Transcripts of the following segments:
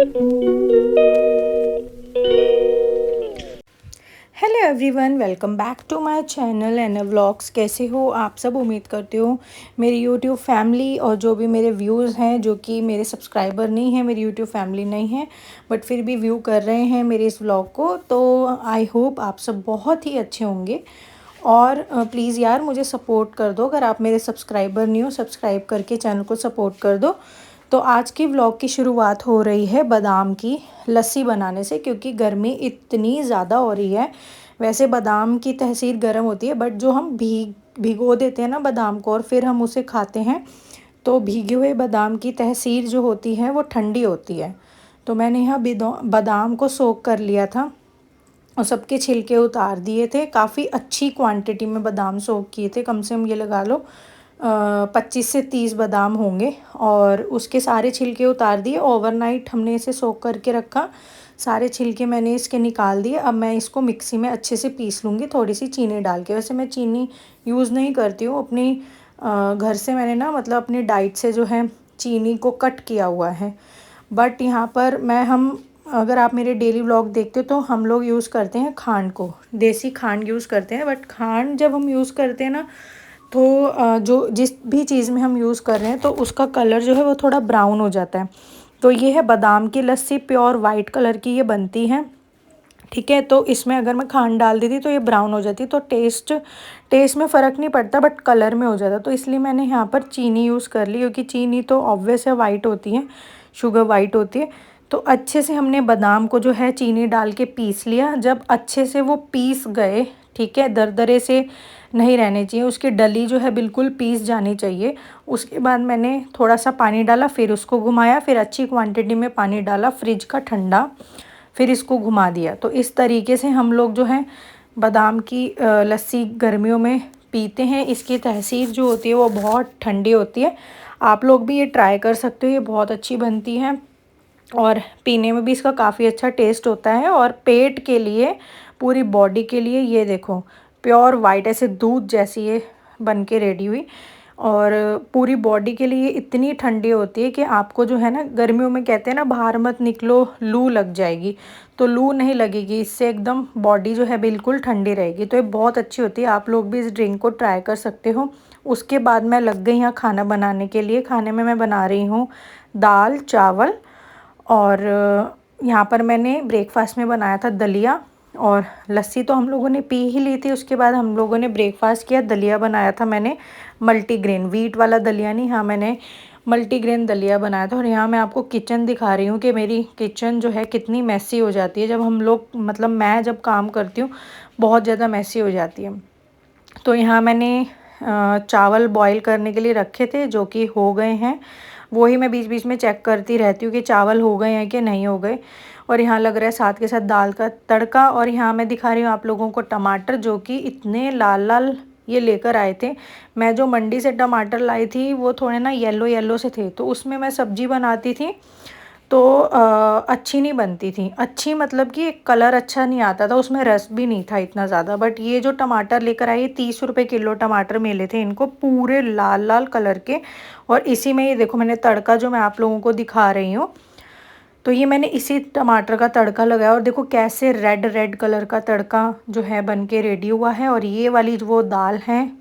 Hello everyone, welcome back to my channel and vlogs. कैसे हो आप सब? उम्मीद करती हूँ मेरी यूट्यूब फैमिली और जो भी मेरे व्यूज़ हैं, जो कि मेरे सब्सक्राइबर नहीं हैं, मेरी यूट्यूब फैमिली नहीं है, बट फिर भी व्यू कर रहे हैं मेरे इस व्लॉग को, तो आई होप आप सब बहुत ही अच्छे होंगे। और प्लीज़ यार मुझे सपोर्ट कर दो, अगर आप मेरे सब्सक्राइबर नहीं हो, सब्सक्राइब करके चैनल को सपोर्ट कर दो। तो आज की व्लॉग की शुरुआत हो रही है बादाम की लस्सी बनाने से, क्योंकि गर्मी इतनी ज़्यादा हो रही है। वैसे बादाम की तहसीर गर्म होती है, बट जो हम भिगो देते हैं ना बादाम को और फिर हम उसे खाते हैं, तो भीगे हुए बादाम की तहसीर जो होती है वो ठंडी होती है। तो मैंने यहाँ बादाम को सोक कर लिया था और सबके छिलके उतार दिए थे। काफ़ी अच्छी क्वांटिटी में बादाम सोक किए थे, कम से कम ये लगा लो 25 से 30 बादाम होंगे। और उसके सारे छिलके उतार दिए। ओवरनाइट हमने इसे सोक करके रखा। सारे छिलके मैंने इसके निकाल दिए। अब मैं इसको मिक्सी में अच्छे से पीस लूँगी, थोड़ी सी चीनी डाल के। वैसे मैं चीनी यूज़ नहीं करती हूँ, अपनी घर से मैंने ना मतलब अपनी डाइट से जो है चीनी को कट किया हुआ है। बट यहाँ पर अगर आप मेरे डेली व्लॉग देखते हो तो हम लोग यूज़ करते हैं खांड को, देसी खांड यूज़ करते हैं। बट खांड जब हम यूज़ करते हैं ना, तो जो जिस भी चीज़ में हम यूज़ कर रहे हैं तो उसका कलर जो है वो थोड़ा ब्राउन हो जाता है। तो ये है बादाम की लस्सी, प्योर वाइट कलर की ये बनती है, ठीक है। तो इसमें अगर मैं खांड डाल देती तो ये ब्राउन हो जाती, तो टेस्ट में फ़र्क नहीं पड़ता, बट कलर में हो जाता। तो इसलिए मैंने यहाँ पर चीनी यूज़ कर ली, क्योंकि चीनी तो ऑब्वियस है वाइट होती है, शुगर वाइट होती है। तो अच्छे से हमने बादाम को जो है चीनी डाल के पीस लिया। जब अच्छे से वो पीस गए, ठीक है, दरदरे से नहीं रहने चाहिए, उसकी डली जो है बिल्कुल पीस जानी चाहिए। उसके बाद मैंने थोड़ा सा पानी डाला, फिर उसको घुमाया, फिर अच्छी क्वांटिटी में पानी डाला फ्रिज का ठंडा, फिर इसको घुमा दिया। तो इस तरीके से हम लोग जो है बादाम की लस्सी गर्मियों में पीते हैं। इसकी तहसीर जो होती है वो बहुत ठंडी होती है। आप लोग भी ये ट्राई कर सकते हो, ये बहुत अच्छी बनती है और पीने में भी इसका काफ़ी अच्छा टेस्ट होता है। और पेट के लिए, पूरी बॉडी के लिए, ये देखो प्योर वाइट ऐसे दूध जैसी ये बन के रेडी हुई। और पूरी बॉडी के लिए इतनी ठंडी होती है कि आपको जो है ना, गर्मियों में कहते हैं ना बाहर मत निकलो लू लग जाएगी, तो लू नहीं लगेगी इससे, एकदम बॉडी जो है बिल्कुल ठंडी रहेगी। तो ये बहुत अच्छी होती है, आप लोग भी इस ड्रिंक को ट्राई कर सकते हो। उसके बाद मैं लग गई यहाँ खाना बनाने के लिए। खाने में मैं बना रही हूँ दाल चावल, और यहाँ पर मैंने ब्रेकफास्ट में बनाया था दलिया, और लस्सी तो हम लोगों ने पी ही ली थी। उसके बाद हम लोगों ने ब्रेकफास्ट किया, दलिया बनाया था मैंने मल्टीग्रेन, वीट वाला दलिया नहीं, हाँ मैंने मल्टीग्रेन दलिया बनाया था। और यहाँ मैं आपको किचन दिखा रही हूँ कि मेरी किचन जो है कितनी मैसी हो जाती है जब हम लोग, मतलब मैं जब काम करती हूँ, बहुत ज़्यादा मैसी हो जाती है। तो यहाँ मैंने चावल बॉईल करने के लिए रखे थे, जो कि हो गए हैं। वही मैं बीच बीच में चेक करती रहती हूँ कि चावल हो गए हैं कि नहीं हो गए। और यहाँ लग रहा है साथ के साथ दाल का तड़का। और यहाँ मैं दिखा रही हूँ आप लोगों को टमाटर, जो कि इतने लाल लाल ये लेकर आए थे। मैं जो मंडी से टमाटर लाई थी वो थोड़े ना येलो येलो से थे, तो उसमें मैं सब्ज़ी बनाती थी तो अच्छी नहीं बनती थी। अच्छी मतलब कि कलर अच्छा नहीं आता था, उसमें रस भी नहीं था इतना ज़्यादा। बट ये जो टमाटर लेकर आई, 30 रुपये किलो टमाटर मिले थे इनको, पूरे लाल लाल कलर के। और इसी में ये देखो मैंने तड़का जो मैं आप लोगों को दिखा रही हूँ, तो ये मैंने इसी टमाटर का तड़का लगाया। और देखो कैसे रेड रेड कलर का तड़का जो है बन के रेडी हुआ है। और ये वाली जो वो दाल है,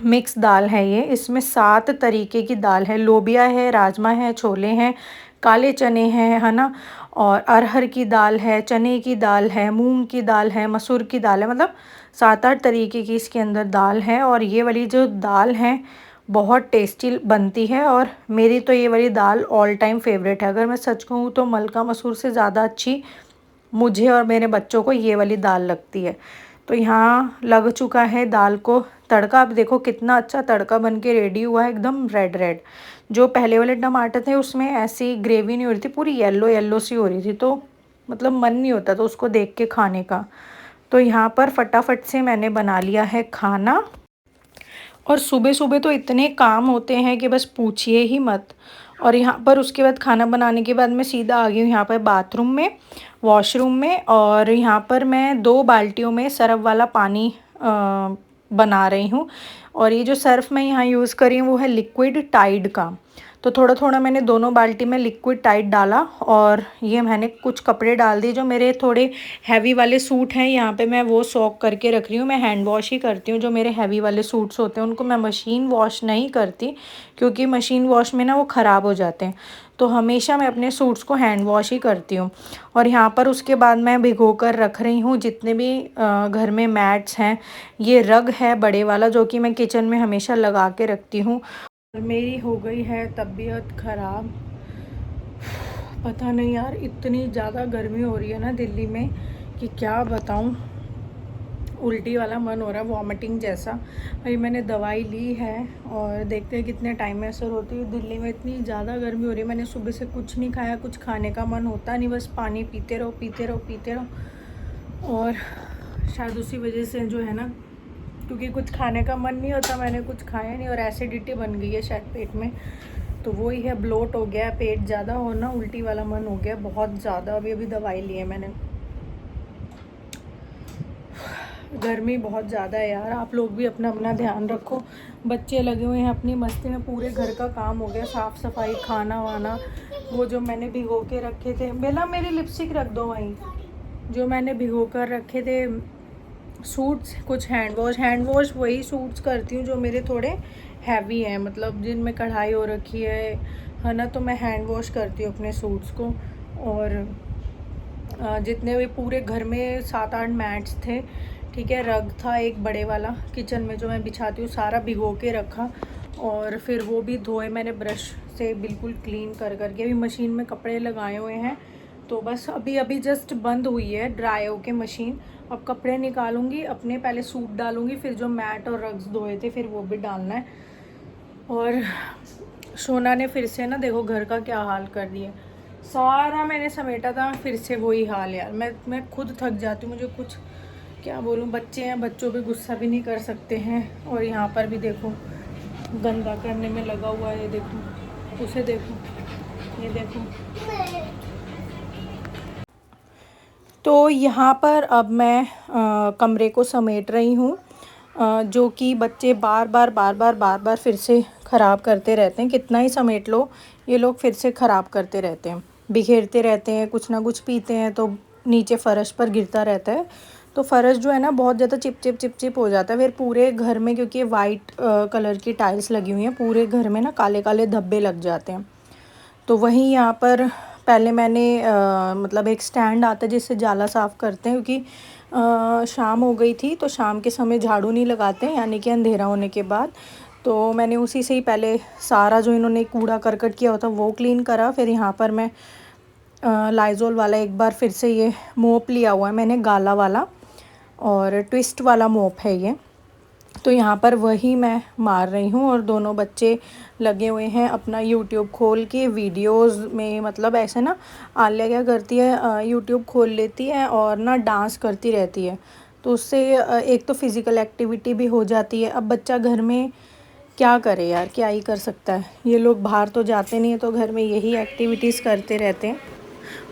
मिक्स दाल है ये, इसमें 7 तरीके की दाल है। लोबिया है, राजमा है, छोले हैं, काले चने हैं, है ना, और अरहर की दाल है, चने की दाल है, मूंग की दाल है, मसूर की दाल है, मतलब 7-8 तरीके की इसके अंदर दाल है। और ये वाली जो दाल है बहुत टेस्टी बनती है, और मेरी तो ये वाली दाल ऑल टाइम फेवरेट है। अगर मैं सच कहूँ तो मलका मसूर से ज़्यादा अच्छी मुझे और मेरे बच्चों को ये वाली दाल लगती है। तो यहाँ लग चुका है दाल को तड़का। अब देखो कितना अच्छा तड़का बन के रेडी हुआ है, एकदम रेड रेड। जो पहले वाले टमाटर थे उसमें ऐसी ग्रेवी नहीं हो रही थी, पूरी येलो येलो सी हो रही थी, तो मतलब मन नहीं होता था उसको देख के खाने का। तो यहाँ पर फटाफट से मैंने बना लिया है खाना। और सुबह सुबह तो इतने काम होते हैं कि बस पूछिए ही मत। और यहाँ पर उसके बाद खाना बनाने के बाद मैं सीधा आ गई हूँ यहाँ पर बाथरूम में, वॉशरूम में। और यहाँ पर मैं 2 बाल्टियों में सर्फ़ वाला पानी बना रही हूँ। और ये जो सर्फ़ मैं यहाँ यूज़ कर रही हूँ वो है लिक्विड टाइड का। तो थोड़ा थोड़ा मैंने दोनों बाल्टी में लिक्विड टाइट डाला और ये मैंने कुछ कपड़े डाल दिए। जो मेरे थोड़े हैवी वाले सूट हैं यहाँ पे मैं वो सॉक करके रख रही हूँ। मैं हैंड वॉश ही करती हूँ। जो मेरे हैवी वाले सूट्स होते हैं उनको मैं मशीन वॉश नहीं करती, क्योंकि मशीन वॉश में ना वो ख़राब हो जाते हैं। तो हमेशा मैं अपने सूट्स को हैंड वॉश ही करती हूँ। और यहाँ पर उसके बाद मैं भिगो कर रख रही हूँ जितने भी घर में मैट्स हैं। ये रग है बड़े वाला जो कि मैं किचन में हमेशा लगा के रखती हूँ। और मेरी हो गई है तबीयत ख़राब। पता नहीं यार, इतनी ज़्यादा गर्मी हो रही है ना दिल्ली में कि क्या बताऊँ। उल्टी वाला मन हो रहा है, वॉमिटिंग जैसा। अभी मैंने दवाई ली है और देखते हैं कितने टाइम में असर होती है। दिल्ली में इतनी ज़्यादा गर्मी हो रही है। मैंने सुबह से कुछ नहीं खाया, कुछ खाने का मन होता नहीं, बस पानी पीते रहो पीते रहो पीते रहो। और शायद उसी वजह से जो है ना, क्योंकि कुछ खाने का मन नहीं होता, मैंने कुछ खाया नहीं और एसिडिटी बन गई है शायद पेट में। तो वही है, ब्लोट हो गया है पेट ज़्यादा, और ना उल्टी वाला मन हो गया बहुत ज़्यादा। अभी दवाई ली है मैंने। गर्मी बहुत ज़्यादा है यार। आप लोग भी अपना अपना ध्यान रखो। बच्चे लगे हुए हैं अपनी मस्ती में। पूरे घर का काम हो गया, साफ़ सफाई, खाना वाना। वो जो मैंने भिगो के रखे थे, बेला मेरी लिपस्टिक रख दो वहीं। जो मैंने भिगो कर रखे थे सूट्स, कुछ हैंड वॉश वही सूट्स करती हूँ जो मेरे थोड़े हैवी हैं, मतलब जिनमें कढ़ाई हो रखी है ना। तो मैं हैंड वॉश करती हूँ अपने सूट्स को। और जितने भी पूरे घर में 7-8 मैट्स थे, ठीक है, रग था एक बड़े वाला किचन में जो मैं बिछाती हूँ, सारा भिगो के रखा। और फिर वो भी धोए मैंने ब्रश से बिल्कुल क्लीन कर करके। अभी मशीन में कपड़े लगाए हुए हैं, तो बस अभी जस्ट बंद हुई है ड्राई होके मशीन। अब कपड़े निकालूंगी अपने, पहले सूट डालूंगी, फिर जो मैट और रग्स धोए थे फिर वो भी डालना है। और सोना ने फिर से ना देखो घर का क्या हाल कर दिया। सारा मैंने समेटा था, फिर से वही हाल यार। मैं खुद थक जाती हूँ, मुझे कुछ क्या बोलूँ। बच्चे हैं, बच्चों पे गुस्सा भी नहीं कर सकते हैं। और यहाँ पर भी देखो गंदा करने में लगा हुआ है। ये देखो, उसे देखो, ये देखो। तो यहाँ पर अब मैं कमरे को समेट रही हूँ, जो कि बच्चे बार बार फिर से ख़राब करते रहते हैं। कितना ही समेट लो, ये लोग फिर से ख़राब करते रहते हैं, बिखेरते रहते हैं, कुछ ना कुछ पीते हैं तो नीचे फ़र्श पर गिरता रहता है। तो फ़र्श जो है ना बहुत ज़्यादा चिप हो जाता है फिर पूरे घर में, क्योंकि वाइट कलर की टाइल्स लगी हुई हैं, पूरे घर में ना काले काले धब्बे लग जाते हैं। तो वहीं यहाँ पर पहले मैंने मतलब एक स्टैंड आता है जिससे जाला साफ़ करते हैं, क्योंकि शाम हो गई थी तो शाम के समय झाड़ू नहीं लगाते हैं, यानी कि अंधेरा होने के बाद। तो मैंने उसी से ही पहले सारा जो इन्होंने कूड़ा करकट किया होता वो क्लीन करा। फिर यहाँ पर मैं लाइज़ोल वाला एक बार फिर से ये मोप लिया हुआ है मैंने, गाला वाला, और ट्विस्ट वाला मोप है ये। तो यहाँ पर वही मैं मार रही हूँ। और दोनों बच्चे लगे हुए हैं अपना यूट्यूब खोल के वीडियोस में। मतलब ऐसे ना आलिया क्या करती है, यूट्यूब खोल लेती है और ना डांस करती रहती है। तो उससे एक तो फ़िज़िकल एक्टिविटी भी हो जाती है। अब बच्चा घर में क्या करे यार, क्या ही कर सकता है। ये लोग बाहर तो जाते नहीं हैं, तो घर में यही एक्टिविटीज़ करते रहते हैं।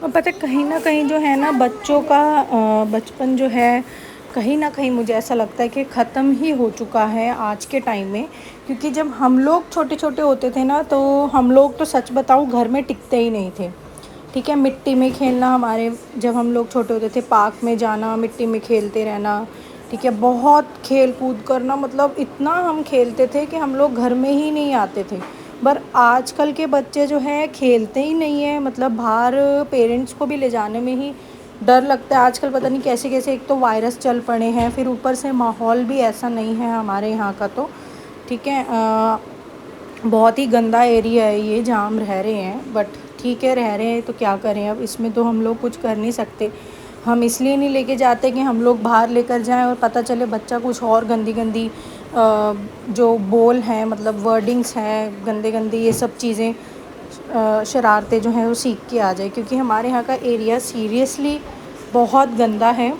और पता है कहीं ना कहीं जो है ना बच्चों का बचपन जो है, कहीं ना कहीं मुझे ऐसा लगता है कि ख़त्म ही हो चुका है आज के टाइम में। क्योंकि जब हम लोग छोटे छोटे होते थे ना, तो हम लोग तो सच बताऊँ घर में टिकते ही नहीं थे। ठीक है, मिट्टी में खेलना, हमारे जब हम लोग छोटे होते थे पार्क में जाना, मिट्टी में खेलते रहना, ठीक है, बहुत खेल कूद करना, मतलब इतना हम खेलते थे कि हम लोग घर में ही नहीं आते थे। पर आजकल के बच्चे जो हैं खेलते ही नहीं हैं, मतलब बाहर पेरेंट्स को भी ले जाने में ही डर लगता है आजकल। पता नहीं कैसे कैसे, एक तो वायरस चल पड़े हैं, फिर ऊपर से माहौल भी ऐसा नहीं है हमारे यहाँ का। तो ठीक है, बहुत ही गंदा एरिया है ये जहाँ हम रह रहे हैं। बट ठीक है, रह रहे हैं तो क्या करें, अब इसमें तो हम लोग कुछ कर नहीं सकते। हम इसलिए नहीं लेके जाते कि हम लोग बाहर लेकर जाएं और पता चले बच्चा कुछ और गंदी गंदी जो बोल हैं, मतलब वर्डिंग्स हैं गंदे गंदी, ये सब चीज़ें शरारतें जो हैं वो सीख के आ जाए। क्योंकि हमारे यहाँ का एरिया सीरियसली बहुत गंदा है।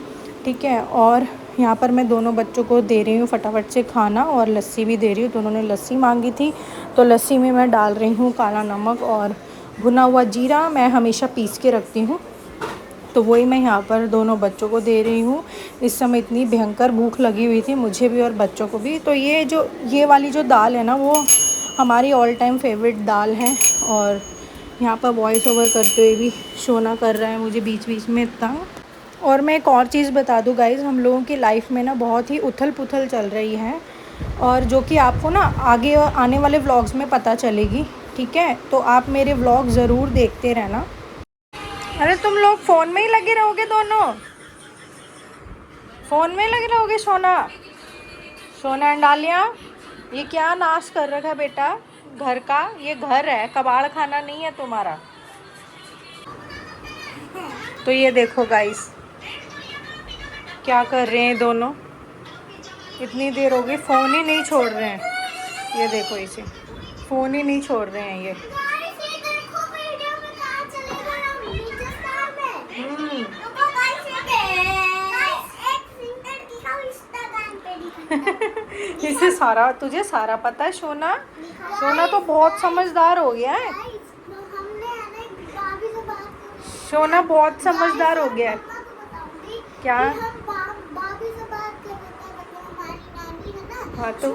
ठीक है, और यहाँ पर मैं दोनों बच्चों को दे रही हूँ फटाफट से खाना, और लस्सी भी दे रही हूँ। दोनों ने लस्सी मांगी थी, तो लस्सी में मैं डाल रही हूँ काला नमक और भुना हुआ जीरा। मैं हमेशा पीस के रखती हूँ, तो वही मैं यहाँ पर दोनों बच्चों को दे रही हूँ। इस समय इतनी भयंकर भूख लगी हुई थी मुझे भी और बच्चों को भी। तो ये वाली जो दाल है ना, वो हमारी ऑल टाइम फेवरेट दाल है। और यहाँ पर वॉइस ओवर करते हुए भी शोना कर रहा है मुझे बीच बीच में इतना। और मैं एक और चीज़ बता दूँ गाइज़, हम लोगों की लाइफ में ना बहुत ही उथल पुथल चल रही है, और जो कि आपको ना आगे आने वाले व्लॉग्स में पता चलेगी, ठीक है। तो आप मेरे व्लॉग ज़रूर देखते रहना। अरे तुम लोग फ़ोन में ही लगे रहोगे, दोनों फ़ोन में ही लगे रहोगे। सोना सोना एंड आलिया, ये क्या नाश कर रखा है बेटा घर का? ये घर है, कबाड़ खाना नहीं है तुम्हारा। तो ये देखो गाइस क्या कर रहे हैं दोनों, इतनी देर हो गई फ़ोन ही नहीं छोड़ रहे हैं। ये देखो इसे, फ़ोन ही नहीं छोड़ रहे हैं ये। इसे सारा, तुझे सारा पता है सोना। सोना तो बहुत समझदार हो गया है। सोना बहुत समझदार हो गया है। क्या? हाँ तो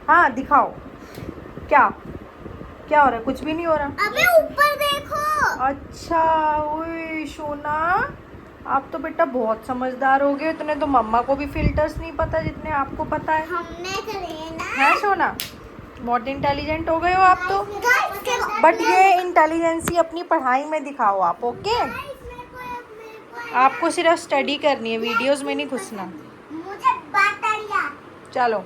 हाँ दिखाओ, क्या क्या हो रहा है? कुछ भी नहीं हो रहा। अबे ऊपर देखो। अच्छा ओए सोना, आप तो बेटा बहुत समझदार हो गए। इतने तो मम्मा को भी फिल्टर्स नहीं पता जितने आपको पता है। हमने करे ना। है सोना, बहुत इंटेलिजेंट हो गए हो आप तो। बट ये इंटेलिजेंसी अपनी पढ़ाई में दिखाओ आप, ओके। आपको सिर्फ स्टडी करनी है, वीडियोस में नहीं घुसना। मुझे बताइए। चलो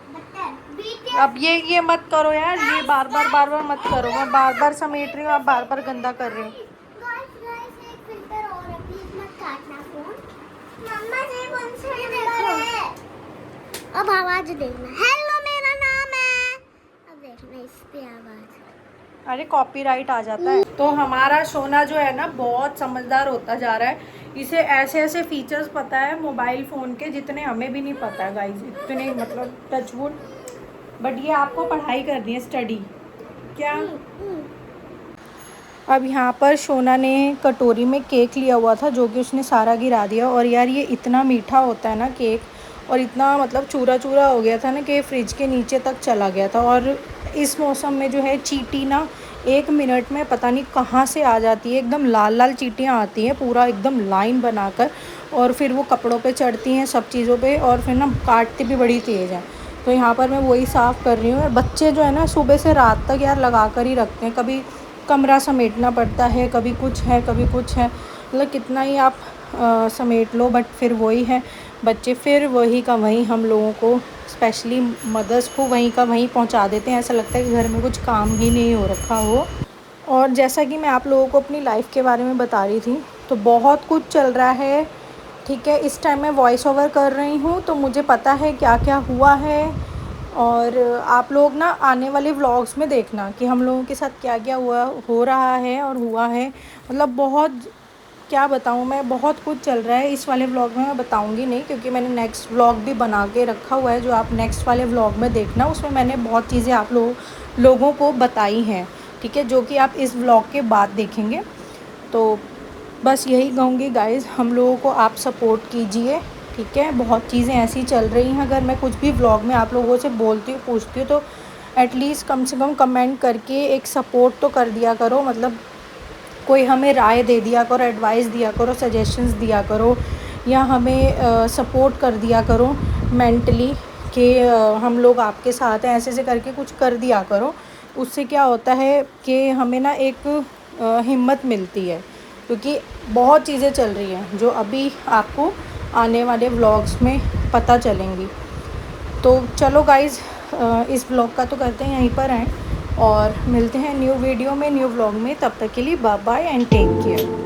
अब ये मत करो यार, ये बार बार मत करो। मैं बार बार समेट रही हूँ, आप बार बार गंदा कर रहे हो। अब आवाज देखना, हेलो मेरा नाम है। अब देखना इस पे आवाज। अरे कॉपीराइट आ जाता है। तो हमारा सोना जो है ना बहुत समझदार होता जा रहा है। इसे ऐसे ऐसे फीचर्स पता है मोबाइल फ़ोन के जितने हमें भी नहीं पता है गाइस, इतने मतलब टचवुड। बट ये आपको पढ़ाई करनी है, स्टडी। क्या? अब यहाँ पर सोना ने कटोरी में केक लिया हुआ था जो कि उसने सारा गिरा दिया। और यार ये इतना मीठा होता है ना केक, और इतना मतलब चूरा चूरा हो गया था ना कि फ्रिज के नीचे तक चला गया था। और इस मौसम में जो है चींटी ना 1 मिनट में पता नहीं कहाँ से आ जाती है, एकदम लाल लाल चींटियाँ आती हैं पूरा एकदम लाइन बनाकर, और फिर वो कपड़ों पे चढ़ती हैं, सब चीज़ों पे, और फिर ना काटती भी बड़ी तेज़ हैं। तो यहाँ पर मैं वही साफ़ कर रही हूँ। और बच्चे जो है ना सुबह से रात तक यार लगा कर ही रखते हैं, कभी कमरा समेटना पड़ता है, कभी कुछ है कभी कुछ है, मतलब कितना ही आप समेट लो, बट फिर वही है, बच्चे फिर वही का वही हम लोगों को, स्पेशली मदर्स को वहीं का वहीं पहुंचा देते हैं। ऐसा लगता है कि घर में कुछ काम ही नहीं हो रखा हो। और जैसा कि मैं आप लोगों को अपनी लाइफ के बारे में बता रही थी, तो बहुत कुछ चल रहा है, ठीक है। इस टाइम मैं वॉइस ओवर कर रही हूँ तो मुझे पता है क्या क्या हुआ है। और आप लोग ना आने वाले व्लॉग्स में देखना कि हम लोगों के साथ क्या क्या हो रहा है और हुआ है। मतलब बहुत, क्या बताऊँ मैं, बहुत कुछ चल रहा है। इस वाले व्लॉग में मैं बताऊँगी नहीं, क्योंकि मैंने नेक्स्ट व्लॉग भी बना के रखा हुआ है जो आप नेक्स्ट वाले व्लॉग में देखना। उसमें मैंने बहुत चीज़ें आप लोगों को बताई हैं, ठीक है, जो कि आप इस व्लॉग के बाद देखेंगे। तो बस यही कहूँगी गाइज़, हम लोगों को आप सपोर्ट कीजिए, ठीक है। बहुत चीज़ें ऐसी चल रही हैं, अगर मैं कुछ भी व्लॉग में आप लोगों से बोलती हूँ, पूछती हूँ, तो एटलीस्ट कम से कम कमेंट करके एक सपोर्ट तो कर दिया करो। मतलब कोई हमें राय दे दिया करो, एडवाइस दिया करो, सजेशंस दिया करो, या हमें सपोर्ट कर दिया करो मेंटली कि हम लोग आपके साथ हैं, ऐसे ऐसे करके कुछ कर दिया करो। उससे क्या होता है कि हमें ना एक हिम्मत मिलती है, क्योंकि बहुत चीज़ें चल रही हैं जो अभी आपको आने वाले व्लॉग्स में पता चलेंगी। तो चलो गाइज़, इस व्लॉग का तो करते हैं यहीं पर हैं, और मिलते हैं न्यू वीडियो में, न्यू व्लॉग में। तब तक के लिए bye bye and take care.